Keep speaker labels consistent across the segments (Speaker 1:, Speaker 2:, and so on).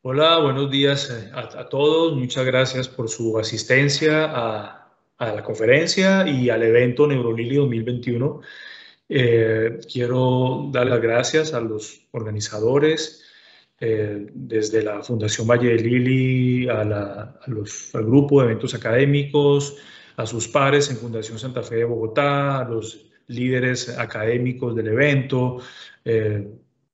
Speaker 1: Hola, buenos días a todos. Muchas gracias por su asistencia a la conferencia y al evento NeuroLili 2021. Quiero dar las gracias a los organizadores, desde la Fundación Valle de Lili, al grupo de eventos académicos, a sus pares en Fundación Santa Fe de Bogotá, a los líderes académicos del evento. Eh,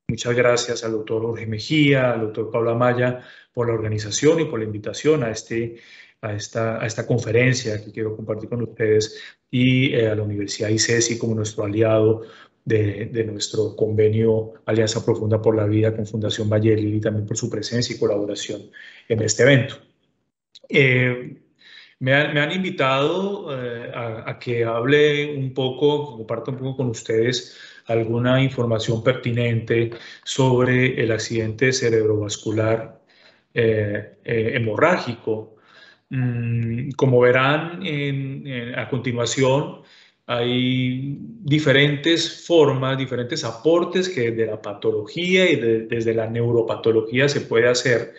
Speaker 1: Muchas gracias al doctor Jorge Mejía, al doctor Pablo Amaya por la organización y por la invitación a esta conferencia que quiero compartir con ustedes y a la Universidad ICESI como nuestro aliado de nuestro convenio Alianza Profunda por la Vida con Fundación Valle y también por su presencia y colaboración en este evento. Eh, me han invitado a que hable un poco, comparta un poco con ustedes alguna información pertinente sobre el accidente cerebrovascular hemorrágico. Como verán a continuación, hay diferentes formas, diferentes aportes que desde la patología y desde la neuropatología se puede hacer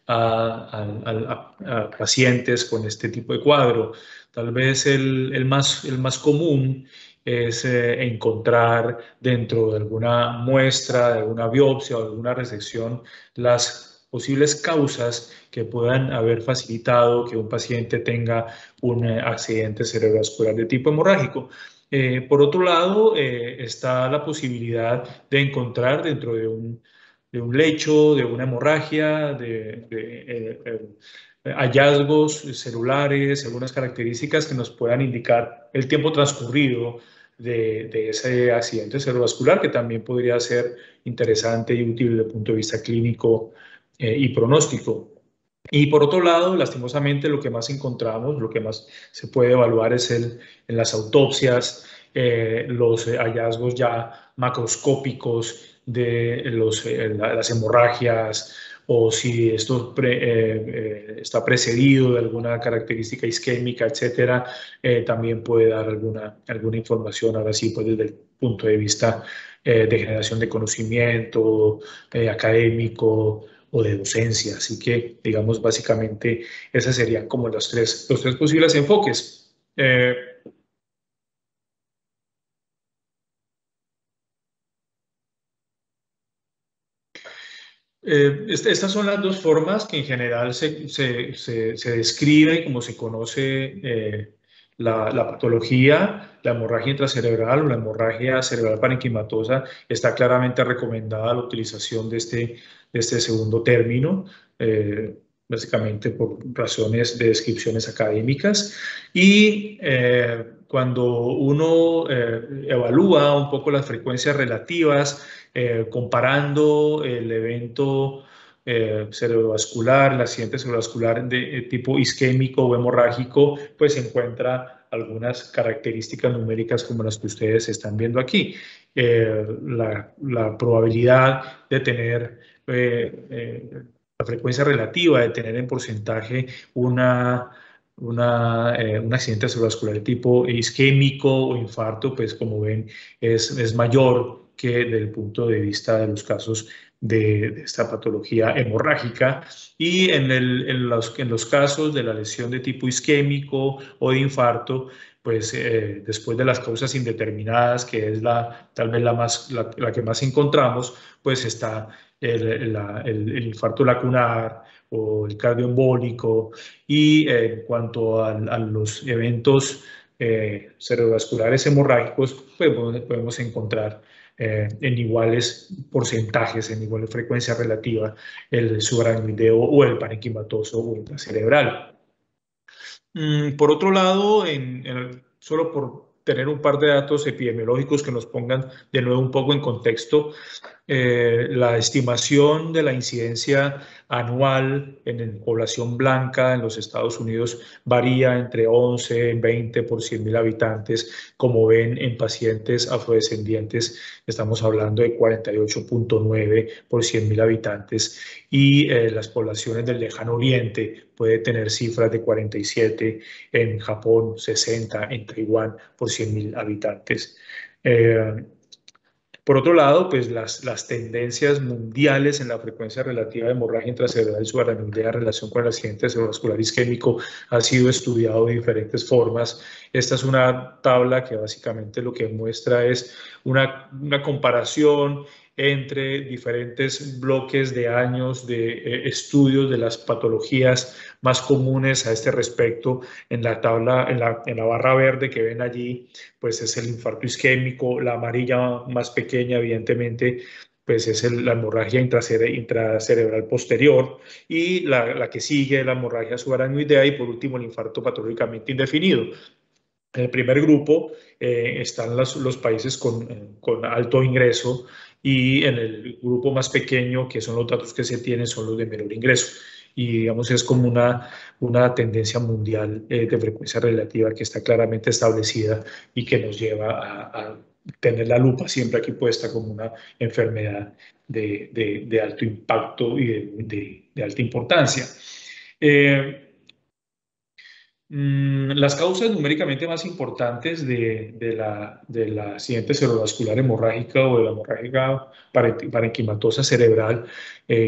Speaker 1: a pacientes con este tipo de cuadro. Tal vez el más común es encontrar dentro de alguna muestra, de alguna biopsia o de alguna resección, las posibles causas que puedan haber facilitado que un paciente tenga un accidente cerebrovascular de tipo hemorrágico. Por otro lado, está la posibilidad de encontrar dentro de un lecho, de una hemorragia, de hallazgos celulares, algunas características que nos puedan indicar el tiempo transcurrido de ese accidente cerebrovascular, que también podría ser interesante y útil desde el punto de vista clínico y pronóstico. Y por otro lado, lastimosamente, lo que más encontramos, lo que más se puede evaluar es en las autopsias, los hallazgos ya macroscópicos de las hemorragias, o si esto está precedido de alguna característica isquémica, etcétera. También puede dar alguna información, ahora sí, pues desde el punto de vista de generación de conocimiento académico o de docencia. Así que, digamos, básicamente, esos serían como los tres posibles enfoques. Estas son las dos formas que en general se describe como se conoce la patología. La hemorragia intracerebral o la hemorragia cerebral parenquimatosa está claramente recomendada la utilización de este segundo término, básicamente por razones de descripciones académicas. Y cuando uno evalúa un poco las frecuencias relativas, comparando el evento cerebrovascular, el accidente cerebrovascular de tipo isquémico o hemorrágico, pues se encuentra algunas características numéricas como las que ustedes están viendo aquí. La probabilidad de tener la frecuencia relativa de tener en porcentaje un accidente cerebrovascular de tipo isquémico o infarto, pues como ven, es mayor que desde el punto de vista de los casos de esta patología hemorrágica. Y en los casos de la lesión de tipo isquémico o de infarto, pues después de las causas indeterminadas, que es tal vez la que más encontramos, pues está el infarto lacunar o el cardioembólico. Y en cuanto a los eventos cerebrovasculares hemorrágicos, pues podemos encontrar en iguales porcentajes, en igual frecuencia relativa, el subaracnoideo o el parenquimatoso o intracerebral. Por otro lado, solo por tener un par de datos epidemiológicos que nos pongan de nuevo un poco en contexto, la estimación de la incidencia anual en población blanca en los Estados Unidos varía entre 11 y 20 por 100.000 habitantes. Como ven, en pacientes afrodescendientes estamos hablando de 48,9 por 100.000 habitantes, y las poblaciones del lejano oriente puede tener cifras de 47, en Japón 60, en Taiwán por 100.000 habitantes. Eh, Por otro lado, pues las tendencias mundiales en la frecuencia relativa de hemorragia intracerebral subaracnoidea en relación con el accidente cerebrovascular isquémico ha sido estudiado de diferentes formas. Esta es una tabla que básicamente lo que muestra es una comparación entre diferentes bloques de años de estudios de las patologías más comunes a este respecto. En la tabla, en la barra verde que ven allí, pues es el infarto isquémico. La amarilla más pequeña, evidentemente, pues es la hemorragia intracerebral posterior, y la que sigue la hemorragia subaracnoidea, y por último el infarto patológicamente indefinido. En el primer grupo están los países con alto ingreso, y en el grupo más pequeño, que son los datos que se tienen, son los de menor ingreso. Y digamos es como una tendencia mundial de frecuencia relativa que está claramente establecida y que nos lleva a tener la lupa siempre aquí puesta como una enfermedad de alto impacto y de alta importancia. Las causas numéricamente más importantes del accidente cerebrovascular hemorrágica o de la hemorragia parenquimatosa cerebral,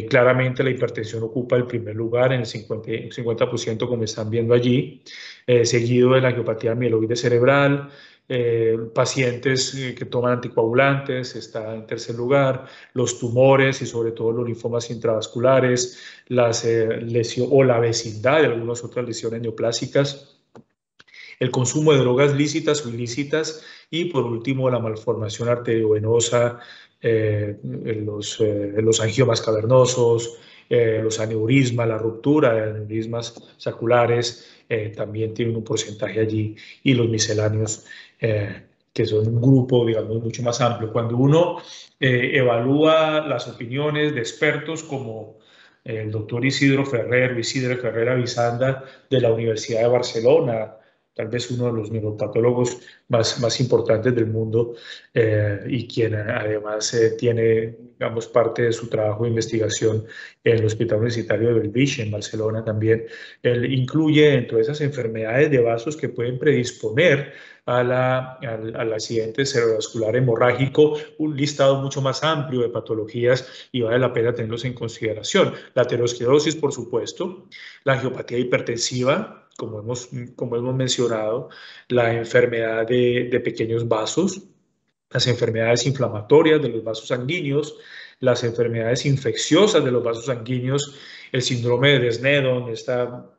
Speaker 1: claramente la hipertensión ocupa el primer lugar en el 50%, como están viendo allí, seguido de la angiopatía mieloide cerebral. Pacientes que toman anticoagulantes está en tercer lugar, los tumores y sobre todo los linfomas intravasculares, las lesiones o la vecindad de algunas otras lesiones neoplásicas, el consumo de drogas lícitas o ilícitas, y por último la malformación arteriovenosa, los angiomas cavernosos, los aneurismas, la ruptura de aneurismas saculares también tienen un porcentaje allí, y los misceláneos, que son un grupo, digamos, mucho más amplio. Cuando uno evalúa las opiniones de expertos como el doctor Isidro Ferrer Avisanda, de la Universidad de Barcelona, tal vez uno de los neuropatólogos más importantes del mundo, y quien además tiene, digamos, parte de su trabajo de investigación en el Hospital Universitario de Bellvitge, en Barcelona también. Él incluye dentro de esas enfermedades de vasos que pueden predisponer al accidente cerebrovascular hemorrágico un listado mucho más amplio de patologías, y vale la pena tenerlos en consideración. La aterosclerosis, por supuesto, la angiopatía hipertensiva, como hemos mencionado, la enfermedad de pequeños vasos, las enfermedades inflamatorias de los vasos sanguíneos, las enfermedades infecciosas de los vasos sanguíneos, el síndrome de Sneddon, esta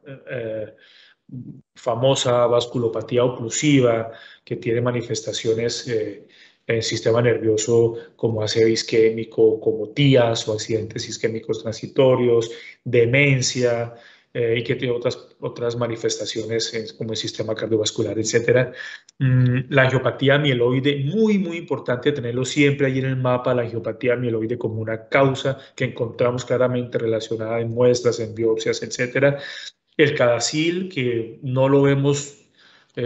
Speaker 1: famosa vasculopatía oclusiva que tiene manifestaciones en el sistema nervioso como ACV isquémico, como TIAs o accidentes isquémicos transitorios, demencia, y que tiene otras manifestaciones como el sistema cardiovascular, etc. La angiopatía mieloide, muy, muy importante tenerlo siempre ahí en el mapa, la angiopatía mieloide como una causa que encontramos claramente relacionada en muestras, en biopsias, etc. El CADASIL, que no lo vemos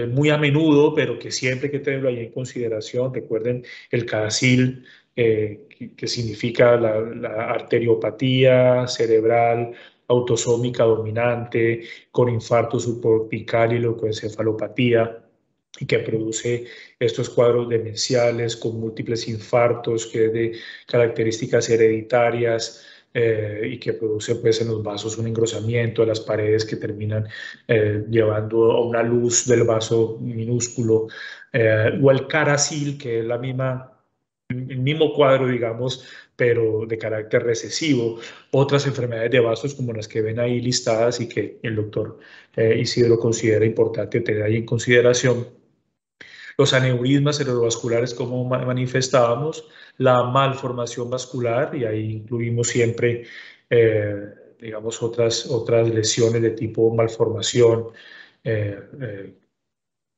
Speaker 1: muy a menudo, pero que siempre hay que tenerlo ahí en consideración. Recuerden el CADASIL, que significa la arteriopatía cerebral autosómica dominante con infarto suborbital y leucoencefalopatía, y que produce estos cuadros demenciales con múltiples infartos, que es de características hereditarias, y que produce pues en los vasos un engrosamiento de las paredes que terminan llevando a una luz del vaso minúsculo, o el CARASIL, que es el mismo cuadro, digamos, pero de carácter recesivo. Otras enfermedades de vasos como las que ven ahí listadas y que el doctor Isidro considera importante tener ahí en consideración. Los aneurismas cerebrovasculares, como manifestábamos, la malformación vascular, y ahí incluimos siempre, digamos, otras lesiones de tipo malformación, eh, eh,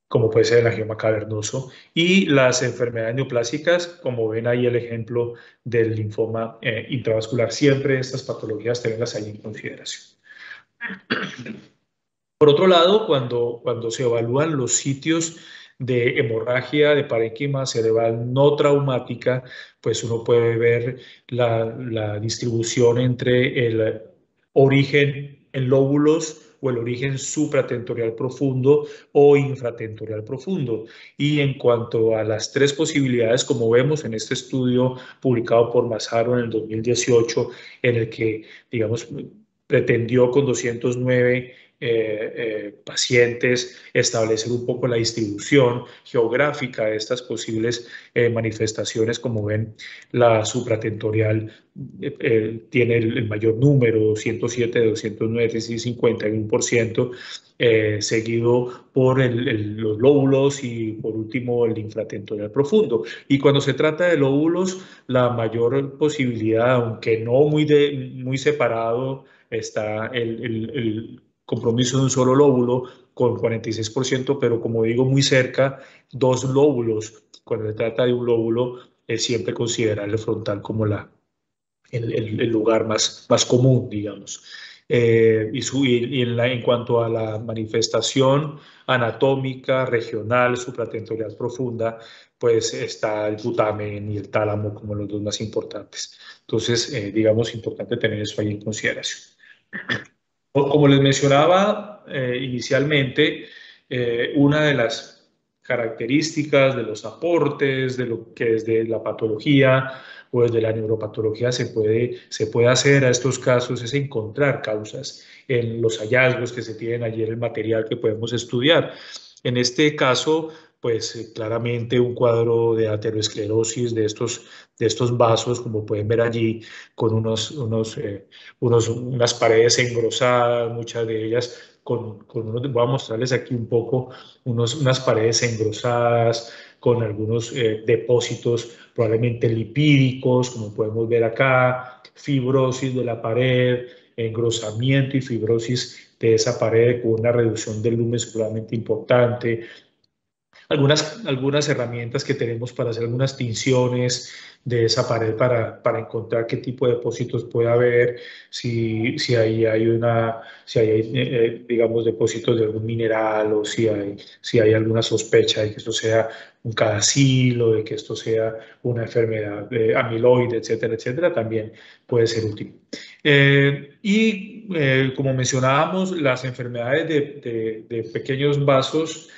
Speaker 1: como puede ser el angioma cavernoso, y las enfermedades neoplásicas, como ven ahí el ejemplo del linfoma intravascular. Siempre estas patologías tenerlas ahí en consideración. Por otro lado, cuando se evalúan los sitios de hemorragia de parénquima cerebral no traumática, pues uno puede ver la distribución entre el origen en lóbulos o el origen supratentorial profundo o infratentorial profundo. Y en cuanto a las tres posibilidades, como vemos en este estudio publicado por Massaro en el 2018, en el que, digamos, pretendió con 209 pacientes establecer un poco la distribución geográfica de estas posibles manifestaciones. Como ven, la supratentorial tiene el mayor número, 107 de 209, es decir, 51%, seguido por los lóbulos y por último el infratentorial profundo. Y cuando se trata de lóbulos, la mayor posibilidad, aunque no muy separado, está el compromiso de un solo lóbulo con 46%, pero como digo, muy cerca, dos lóbulos. Cuando se trata de un lóbulo, es siempre considerar el frontal como el lugar más común, digamos. En cuanto a la manifestación anatómica, regional, supratentorial profunda, pues está el putamen y el tálamo como los dos más importantes. Entonces, digamos, importante tener eso ahí en consideración. Como les mencionaba inicialmente, una de las características de los aportes, de lo que desde la patología o desde la neuropatología se puede hacer a estos casos es encontrar causas en los hallazgos que se tienen allí en el material que podemos estudiar. En este caso, pues claramente un cuadro de aterosclerosis de estos vasos, como pueden ver allí, con unas paredes engrosadas, muchas de ellas voy a mostrarles aquí un poco unas paredes engrosadas con algunos depósitos probablemente lipídicos, como podemos ver acá, fibrosis de la pared, engrosamiento y fibrosis de esa pared con una reducción del lumen supremamente importante. Algunas herramientas que tenemos para hacer algunas tinciones de esa pared para encontrar qué tipo de depósitos puede haber, si ahí hay, digamos, depósitos de algún mineral o si hay alguna sospecha de que esto sea un cadacil o de que esto sea una enfermedad de amiloide, etcétera, etcétera, también puede ser útil. Como mencionábamos, las enfermedades de pequeños vasos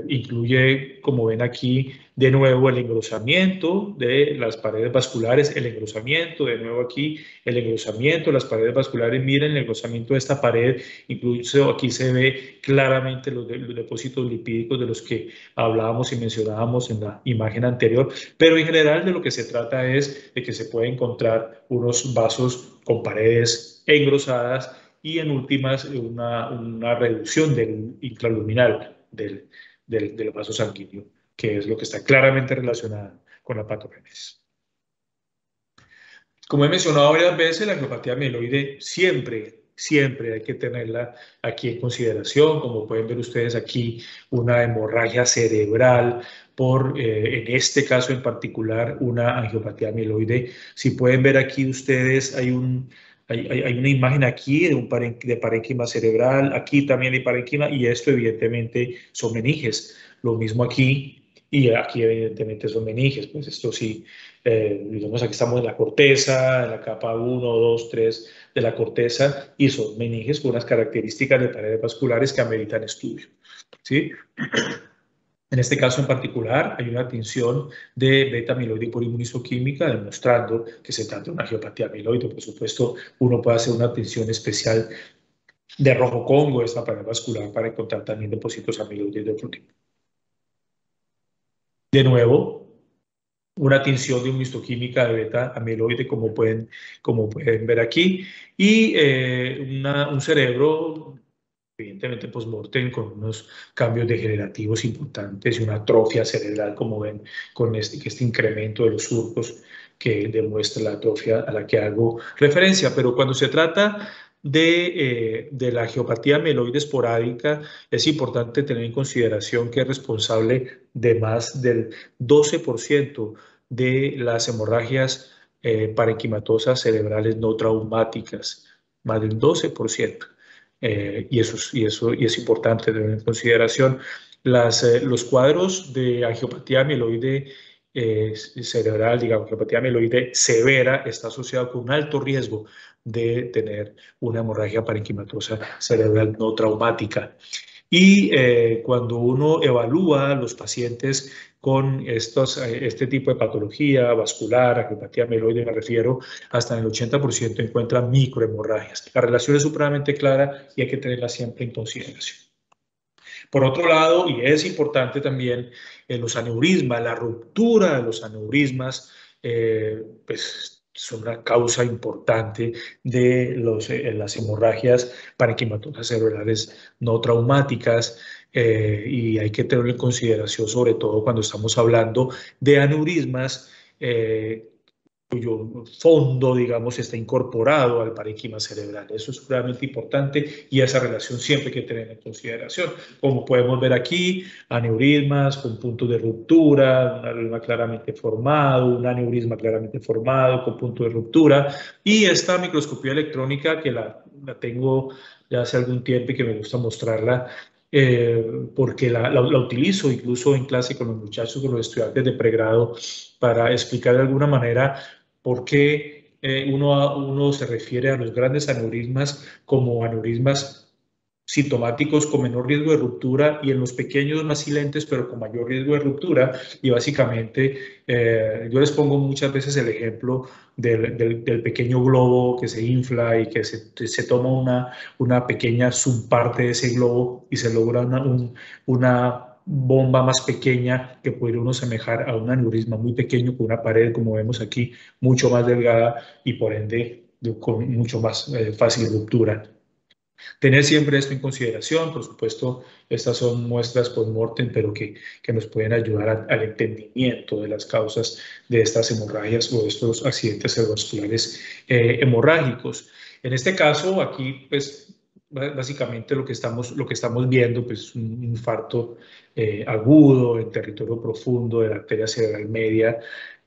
Speaker 1: incluye, como ven aquí, de nuevo el engrosamiento de las paredes vasculares, el engrosamiento, de nuevo aquí, el engrosamiento de las paredes vasculares. Miren el engrosamiento de esta pared, incluso aquí se ve claramente los depósitos lipídicos de los que hablábamos y mencionábamos en la imagen anterior, pero en general de lo que se trata es de que se puede encontrar unos vasos con paredes engrosadas y en últimas una reducción del intraluminal del vaso sanguíneo, que es lo que está claramente relacionado con la patogénesis. Como he mencionado varias veces, la angiopatía amiloide siempre hay que tenerla aquí en consideración. Como pueden ver ustedes aquí, una hemorragia cerebral en este caso en particular, una angiopatía amiloide. Si pueden ver aquí ustedes, hay una imagen aquí de parénquima cerebral, aquí también hay parénquima, y esto evidentemente son meninges. Lo mismo aquí, y aquí evidentemente son meninges. Pues esto sí, digamos, aquí estamos en la corteza, en la capa 1, 2, 3 de la corteza, y son meninges con unas características de paredes vasculares que ameritan estudio, ¿sí? En este caso en particular, hay una tinción de beta-amiloide por inmunistoquímica demostrando que se trata de una angiopatía amiloide. Por supuesto, uno puede hacer una tinción especial de rojo Congo, esta pared vascular, para encontrar también depósitos amiloides de otro tipo. De nuevo, una tinción de inmunistoquímica de beta-amiloide, como pueden ver aquí, y un cerebro evidentemente post-mortem con unos cambios degenerativos importantes y una atrofia cerebral, como ven, con este incremento de los surcos que demuestra la atrofia a la que hago referencia. Pero cuando se trata de la angiopatía amiloide esporádica, es importante tener en consideración que es responsable de más del 12% de las hemorragias parenquimatosas cerebrales no traumáticas, más del 12%. Y es importante tener en consideración. Los cuadros de angiopatía amiloide cerebral, digamos, neuropatía amiloide severa está asociada con un alto riesgo de tener una hemorragia parenquimatosa cerebral no traumática. Y cuando uno evalúa a los pacientes con este tipo de patología vascular, angiopatía amiloide, me refiero, hasta en el 80% encuentran microhemorragias. La relación es supremamente clara y hay que tenerla siempre en consideración. Por otro lado, y es importante también, los aneurismas, la ruptura de los aneurismas, pues son una causa importante de las hemorragias parenquimatosas cerebrales no traumáticas, y hay que tenerlo en consideración, sobre todo cuando estamos hablando de aneurismas cuyo fondo, digamos, está incorporado al parénquima cerebral. Eso es realmente importante y esa relación siempre hay que tener en consideración. Como podemos ver aquí, aneurismas con puntos de ruptura, un aneurisma claramente formado, un aneurisma claramente formado con punto de ruptura, y esta microscopía electrónica que la tengo ya hace algún tiempo y que me gusta mostrarla, porque la utilizo incluso en clase con los muchachos, con los estudiantes de pregrado, para explicar de alguna manera por qué uno se refiere a los grandes aneurismas como aneurismas sintomáticos con menor riesgo de ruptura y en los pequeños más silentes pero con mayor riesgo de ruptura. Y básicamente yo les pongo muchas veces el ejemplo del pequeño globo que se infla y que se toma una pequeña subparte de ese globo y se logra una bomba más pequeña que puede uno semejar a un aneurisma muy pequeño con una pared, como vemos aquí, mucho más delgada y por ende con mucho más fácil ruptura. Tener siempre esto en consideración. Por supuesto, estas son muestras post-mortem, pero que nos pueden ayudar al entendimiento de las causas de estas hemorragias o de estos accidentes cerebrovasculares hemorrágicos. En este caso, aquí, pues, básicamente lo que estamos viendo, pues, un infarto agudo en territorio profundo de la arteria cerebral media.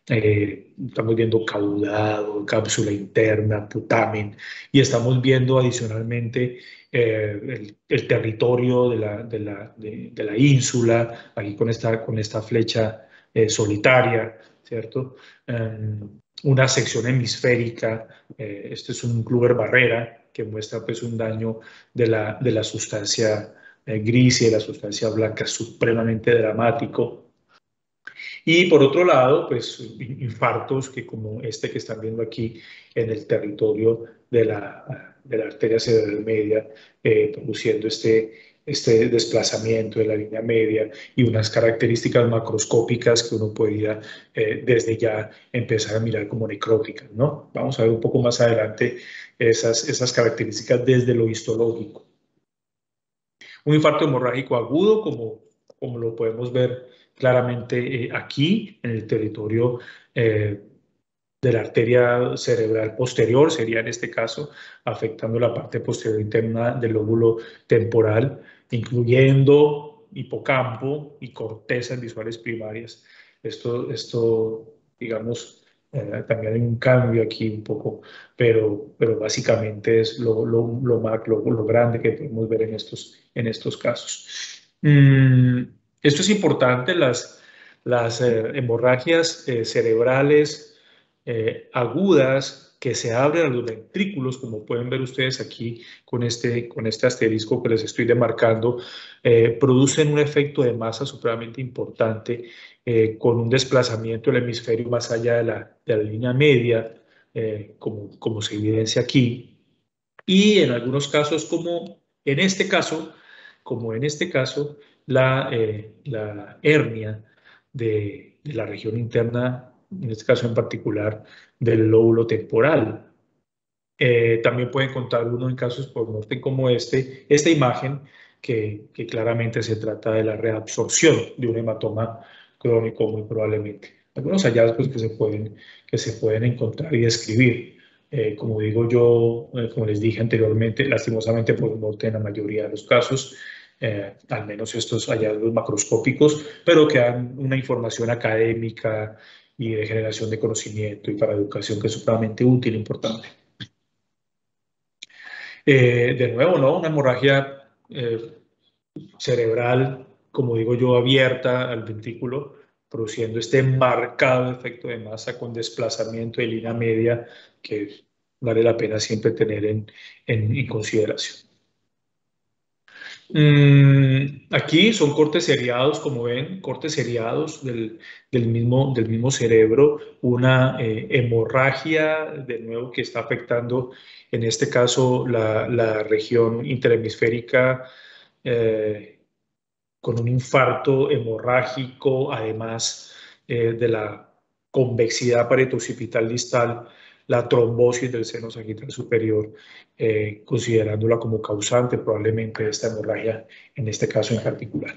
Speaker 1: Estamos viendo caudado, cápsula interna, putamen, y estamos viendo adicionalmente el territorio de la ínsula, aquí con esta flecha solitaria, ¿cierto? Una sección hemisférica, este es un Kluber barrera que muestra pues un daño de la sustancia gris y de la sustancia blanca supremamente dramático. Y por otro lado, pues infartos que como este que están viendo aquí en el territorio de la arteria cerebral media, produciendo este desplazamiento de la línea media y unas características macroscópicas que uno podría desde ya empezar a mirar como necróticas, ¿no? Vamos a ver un poco más adelante esas características desde lo histológico. Un infarto hemorrágico agudo, como lo podemos ver claramente aquí en el territorio de la arteria cerebral posterior, sería en este caso afectando la parte posterior interna del lóbulo temporal, incluyendo hipocampo y cortezas visuales primarias. Esto digamos, también hay un cambio aquí un poco, pero básicamente es lo grande que podemos ver en estos casos. Esto es importante, las hemorragias cerebrales agudas que se abren a los ventrículos, como pueden ver ustedes aquí con este asterisco que les estoy demarcando, producen un efecto de masa supremamente importante, con un desplazamiento del hemisferio más allá de la línea media, como se evidencia aquí. Y en algunos casos, como en este caso, la hernia de la región interna, en este caso en particular, del lóbulo temporal. También puede encontrar uno en casos por muerte como esta imagen, que claramente se trata de la reabsorción de un hematoma crónico, muy probablemente. Algunos hallazgos que se pueden encontrar y describir. Como digo yo, como les dije anteriormente, lastimosamente por muerte en la mayoría de los casos, al menos estos hallazgos macroscópicos, pero que dan una información académica y de generación de conocimiento y para educación que es supremamente útil e importante. De nuevo, ¿no? Una hemorragia cerebral, como digo yo, abierta al ventrículo, produciendo este marcado efecto de masa con desplazamiento de línea media que vale la pena siempre tener en consideración. Aquí son cortes seriados, como ven, cortes seriados del mismo cerebro, una hemorragia, de nuevo, que está afectando, en este caso, la región interhemisférica, con un infarto hemorrágico, además de la convexidad paretoccipital distal, la trombosis del seno sagital superior, considerándola como causante probablemente de esta hemorragia, en este caso en particular.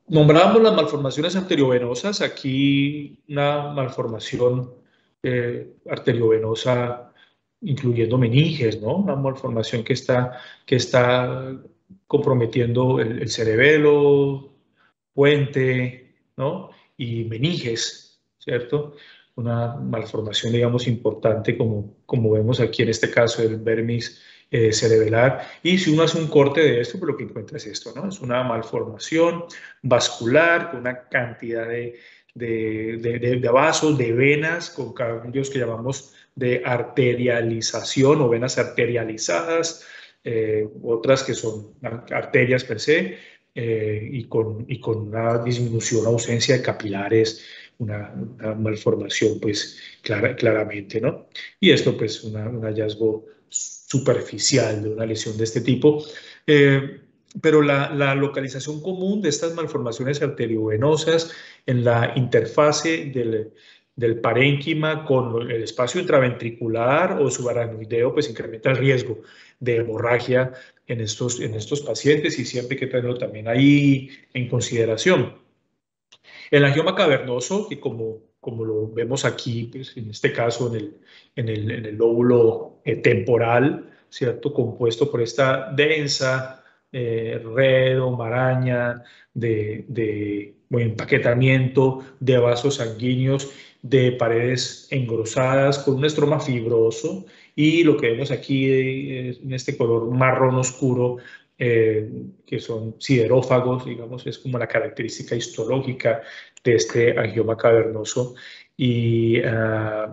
Speaker 1: Nombramos las malformaciones arteriovenosas. Aquí una malformación arteriovenosa incluyendo meninges, ¿no? Una malformación que está comprometiendo el cerebelo, puente, ¿no? Y meninges, ¿cierto? Una malformación, digamos, importante, como vemos aquí en este caso del vermis cerebelar. Y si uno hace un corte de esto, pues lo que encuentra es esto, ¿no? Es una malformación vascular con una cantidad de vasos, de venas, con cambios que llamamos de arterialización o venas arterializadas, otras que son arterias per se, y con una disminución, ausencia de capilares, una malformación, pues claramente, ¿no? Y esto, pues, un hallazgo superficial de una lesión de este tipo. Pero la localización común de estas malformaciones arteriovenosas en la interfase del parénquima con el espacio intraventricular o subaracnoideo, pues incrementa el riesgo de hemorragia en estos pacientes, y siempre hay que tenerlo también ahí en consideración. El angioma cavernoso, que como lo vemos aquí, pues en este caso en el lóbulo temporal, ¿cierto? Compuesto por esta densa red o maraña de empaquetamiento de vasos sanguíneos, de paredes engrosadas con un estroma fibroso, y lo que vemos aquí en este color marrón oscuro, que son siderófagos, digamos, es como la característica histológica de este angioma cavernoso, y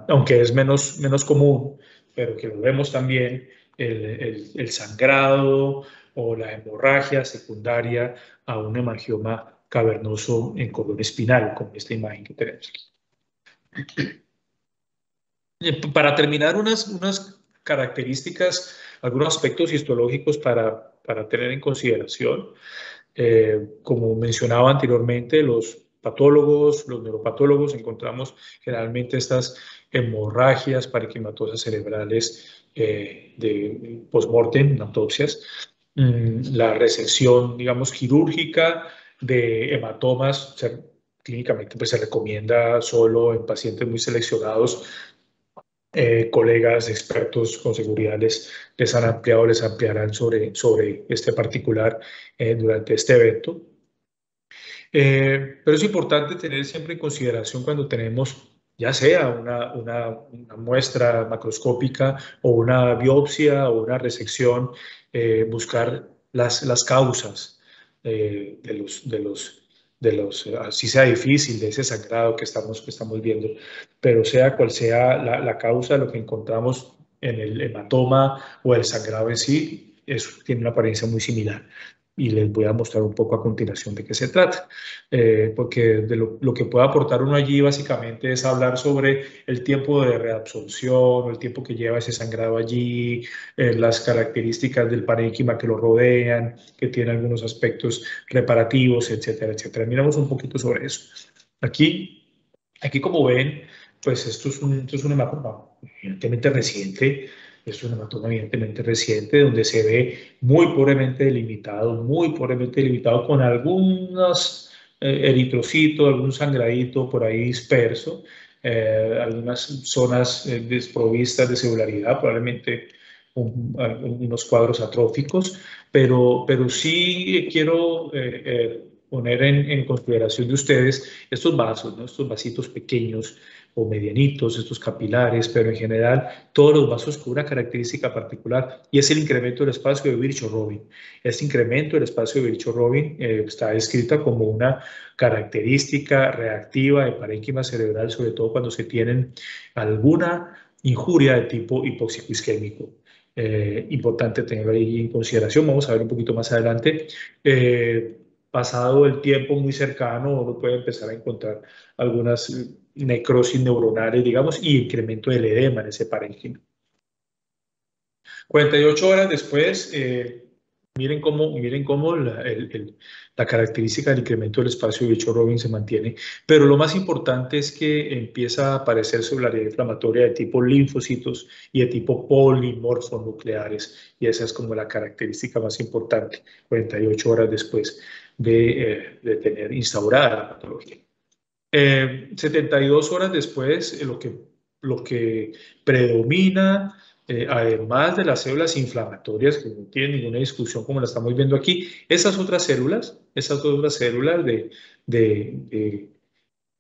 Speaker 1: aunque es menos común, pero que lo vemos también, el sangrado o la hemorragia secundaria a un hemangioma cavernoso en cordón espinal, como esta imagen que tenemos aquí. Para terminar, unas características, algunos aspectos histológicos para tener en consideración. Como mencionaba anteriormente, los patólogos, los neuropatólogos, encontramos generalmente estas hemorragias parenquimatosas cerebrales de postmortem, autopsias, la resección, digamos, quirúrgica de hematomas. Clínicamente, pues, se recomienda solo en pacientes muy seleccionados. Colegas expertos con seguridad les han ampliado, les ampliarán sobre este particular durante este evento. Pero es importante tener siempre en consideración, cuando tenemos ya sea una muestra macroscópica o una biopsia o una resección, buscar las causas así sea difícil, de ese sangrado que estamos viendo, pero sea cual sea la causa, lo que encontramos en el hematoma o el sangrado en sí tiene una apariencia muy similar. Y les voy a mostrar un poco a continuación de qué se trata, porque de lo que puede aportar uno allí básicamente es hablar sobre el tiempo de reabsorción, o el tiempo que lleva ese sangrado allí, las características del parénquima que lo rodean, que tiene algunos aspectos reparativos, etcétera, etcétera. Miramos un poquito sobre eso. Aquí como ven, pues esto es un hematoma evidentemente reciente. Es un hematoma evidentemente reciente, donde se ve muy pobremente delimitado, con algunos eritrocitos, algún sangradito por ahí disperso, algunas zonas desprovistas de celularidad, probablemente unos cuadros atróficos, pero sí quiero poner en consideración de ustedes estos vasos, ¿no? Estos vasitos pequeños o medianitos, estos capilares, pero en general todos los vasos con una característica particular y es el incremento del espacio de Virchow-Robin. Este incremento del espacio de Virchow-Robin está descrita como una característica reactiva de parénquima cerebral, sobre todo cuando se tienen alguna injuria de tipo hipóxico isquémico. Importante tenerlo ahí en consideración. Vamos a ver un poquito más adelante. Pasado el tiempo muy cercano, uno puede empezar a encontrar algunas necrosis neuronales, digamos, y incremento del edema en ese parénquima. 48 horas después, miren cómo la característica del incremento del espacio de Virchow-Robin se mantiene, pero lo más importante es que empieza a aparecer celularidad inflamatoria de tipo linfocitos y de tipo polimorfonucleares, y esa es como la característica más importante, 48 horas después de tener instaurada la patología. 72 horas después, lo que predomina, además de las células inflamatorias, que no tienen ninguna discusión como la estamos viendo aquí, esas otras células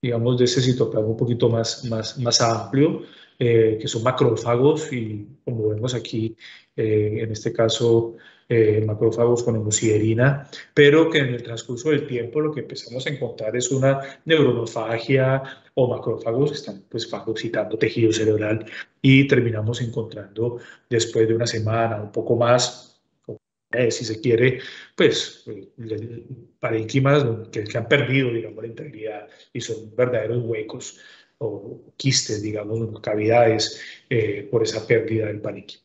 Speaker 1: digamos, de ese citoplasma un poquito más amplio, que son macrófagos y como vemos aquí, en este caso, macrófagos con hemosiderina, pero que en el transcurso del tiempo lo que empezamos a encontrar es una neuronofagia o macrófagos que están pues fagocitando tejido cerebral y terminamos encontrando después de una semana, un poco más, si se quiere, pues parénquimas que han perdido, digamos, la integridad y son verdaderos huecos o quistes, digamos, cavidades por esa pérdida del parénquima.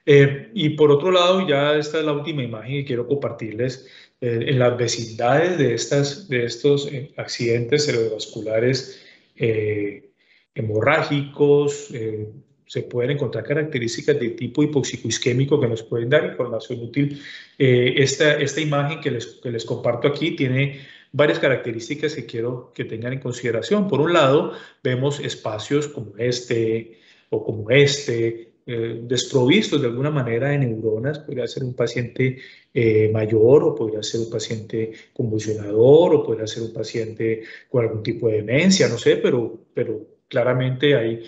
Speaker 1: Y por otro lado, ya esta es la última imagen que quiero compartirles. En las vecindades de estos accidentes cerebrovasculares hemorrágicos, se pueden encontrar características de tipo hipoxicoisquémico que nos pueden dar información útil. Esta imagen que les comparto aquí tiene varias características que quiero que tengan en consideración. Por un lado, vemos espacios como este o como este, desprovistos de alguna manera de neuronas. Podría ser un paciente mayor o podría ser un paciente convulsionador o podría ser un paciente con algún tipo de demencia, no sé, pero claramente hay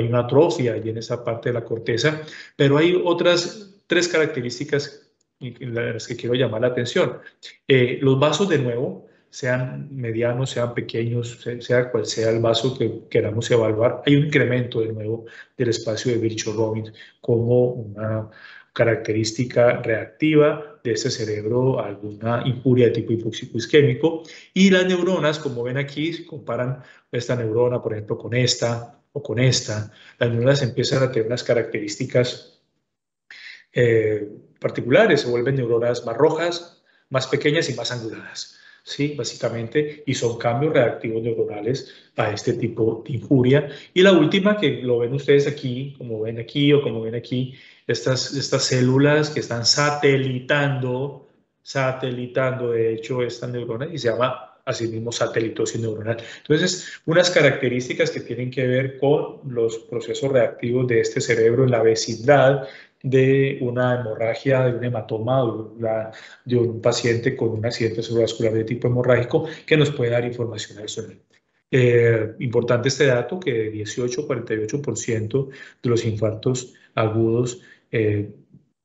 Speaker 1: una atrofia allí en esa parte de la corteza, pero hay otras tres características en las que quiero llamar la atención. Los vasos, de nuevo, sean medianos, sean pequeños, sea cual sea el vaso que queramos evaluar, hay un incremento de nuevo del espacio de Virchow-Robin como una característica reactiva de este cerebro a alguna injuria de tipo hipóxico isquémico. Y las neuronas, como ven aquí, si comparan esta neurona, por ejemplo, con esta o con esta, las neuronas empiezan a tener unas características particulares, se vuelven neuronas más rojas, más pequeñas y más anguladas. Sí, básicamente, y son cambios reactivos neuronales a este tipo de injuria. Y la última, que lo ven ustedes aquí, como ven aquí o como ven aquí, estas células que están satelitando de hecho estas neuronas y se llama asimismo satelitosis neuronal. Entonces, unas características que tienen que ver con los procesos reactivos de este cerebro en la vecindad de una hemorragia, de un hematoma, de un paciente con un accidente cerebrovascular de tipo hemorrágico que nos puede dar información adicional. Importante este dato que 18-48% de los infartos agudos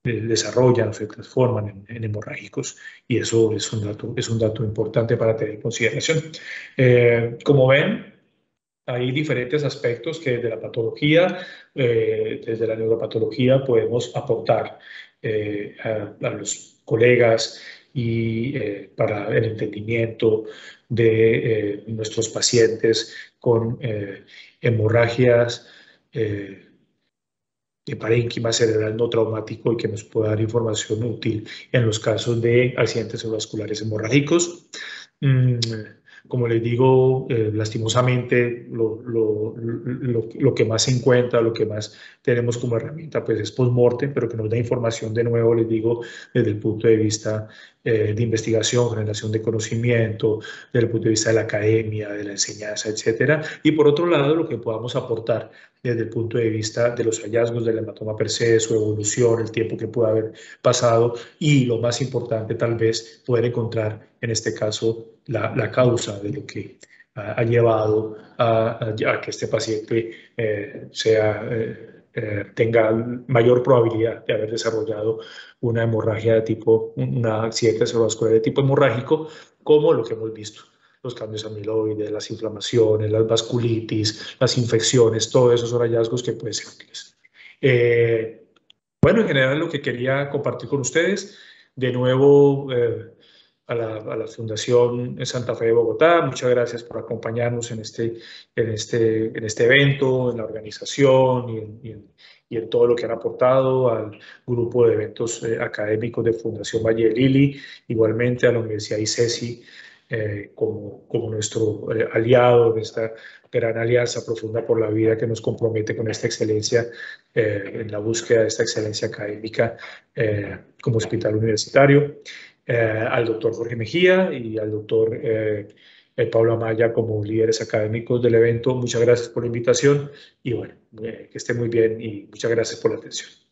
Speaker 1: desarrollan o se transforman en hemorrágicos y eso es un dato importante para tener en consideración. Como ven, hay diferentes aspectos que desde la patología, desde la neuropatología podemos aportar a los colegas y para el entendimiento de nuestros pacientes con hemorragias de parénquima cerebral no traumático y que nos pueda dar información útil en los casos de accidentes cerebrovasculares hemorrágicos. Como les digo, lastimosamente lo que más se encuentra, lo que más tenemos como herramienta, pues es post-mortem, pero que nos da información de nuevo, les digo, desde el punto de vista de investigación, generación de conocimiento, desde el punto de vista de la academia, de la enseñanza, etcétera. Y por otro lado, lo que podamos aportar desde el punto de vista de los hallazgos del hematoma per se, su evolución, el tiempo que puede haber pasado y, lo más importante, tal vez poder encontrar, en este caso, la causa de lo que ha llevado a que este paciente tenga mayor probabilidad de haber desarrollado una hemorragia de tipo, un accidente cerebrovascular de tipo hemorrágico, como lo que hemos visto, los cambios amiloides, las inflamaciones, las vasculitis, las infecciones, todos esos son hallazgos que pueden ser útiles. Bueno, en general lo que quería compartir con ustedes, de nuevo a la Fundación Santa Fe de Bogotá, muchas gracias por acompañarnos en este evento, en la organización y en todo lo que han aportado al grupo de eventos académicos de Fundación Valle de Lili, igualmente a la Universidad ICESI como nuestro aliado en esta gran alianza profunda por la vida que nos compromete con esta excelencia en la búsqueda de esta excelencia académica como hospital universitario, al doctor Jorge Mejía y al doctor Pablo Amaya como líderes académicos del evento. Muchas gracias por la invitación y bueno, que esté muy bien y muchas gracias por la atención.